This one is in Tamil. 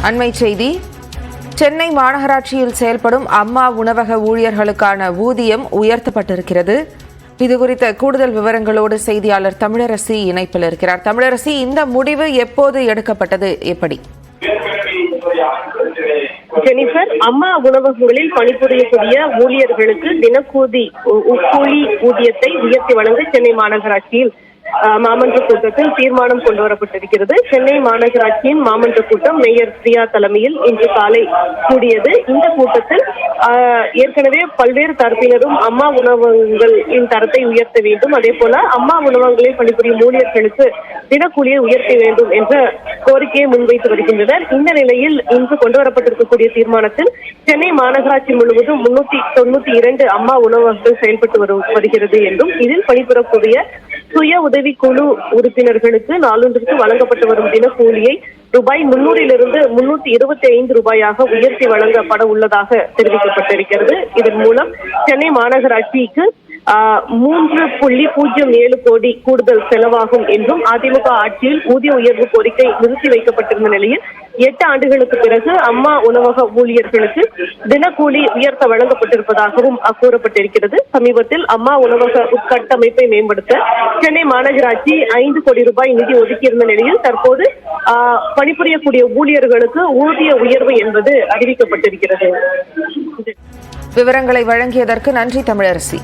அண்மை செய்தி. சென்னை மாநகராட்சியில் செயல்படும் அம்மா உணவக ஊழியர்களுக்கான ஊதியம் உயர்த்தப்பட்டிருக்கிறது. இதுகுறித்த கூடுதல் விவரங்களோடு செய்தியாளர் தமிழரசி இணைப்பில் இருக்கிறார். தமிழரசி, இந்த முடிவு எப்போது எடுக்கப்பட்டது, எப்படி? ஜெனிஃபர், அம்மா உணவகங்களில் பணிபுரியக்கூடிய ஊழியர்களுக்கு தினக்கூலி ஊதியத்தை உயர்த்தி வழங்க சென்னை மாநகராட்சியில் மாமன்ற கூட்டத்தில் தீர்மானம் கொண்டு வரப்பட்டிருக்கிறது. சென்னை மாநகராட்சியின் மாமன்ற கூட்டம் மேயர் பிரியா தலைமையில் இன்று காலை கூடியது. இந்த கூட்டத்தில் ஏற்கனவே பல்வேறு தரப்பினரும் அம்மா உணவகங்களின் தரத்தை உயர்த்த வேண்டும், அதே போல அம்மா உணவகங்களில் பணிபுரியும் ஊழியர்களுக்கு தினக்கூலியை உயர்த்த வேண்டும் என்ற கோரிக்கையை முன்வைத்து வருகின்றனர். இந்த நிலையில் இன்று கொண்டு வரப்பட்டிருக்கக்கூடிய தீர்மானத்தில் சென்னை மாநகராட்சி முழுவதும் 392 அம்மா உணவகங்கள் செயல்பட்டு வருகிறது என்றும் இதில் பணிபுரக்கூடிய சுய உதவி குழு உறுப்பினர்களுக்கு நாளொன்றுக்கு வழங்கப்பட்டு வரும் தினக்கூலியை ரூபாய் 300 325 ரூபாயாக உயர்த்தி வழங்கப்பட உள்ளதாக தெரிவிக்கப்பட்டிருக்கிறது. இதன் மூலம் சென்னை மாநகராட்சிக்கு 3.07 கோடி கூடுதல் செலவாகும் என்றும் அதிமுக ஆட்சியில் ஊதிய உயர்வு கோரிக்கை நிறுத்தி வைக்கப்பட்டிருந்த நிலையில் 8 ஆண்டுகளுக்கு பிறகு அம்மா உணவக ஊழியர்களுக்கு தினக்கூலி உயர்த்த வழங்கப்பட்டிருப்பதாகவும் கூறப்பட்டிருக்கிறது. சமீபத்தில் அம்மா உணவக உட்கட்டமைப்பை மேம்படுத்த சென்னை மாநகராட்சி 5 கோடி ரூபாய் நிதி ஒதுக்கியிருந்த நிலையில் தற்போது பணிபுரியக்கூடிய ஊழியர்களுக்கு ஊதிய உயர்வு என்பது அறிவிக்கப்பட்டிருக்கிறது. விவரங்களை வழங்கியதற்கு நன்றி தமிழரசி.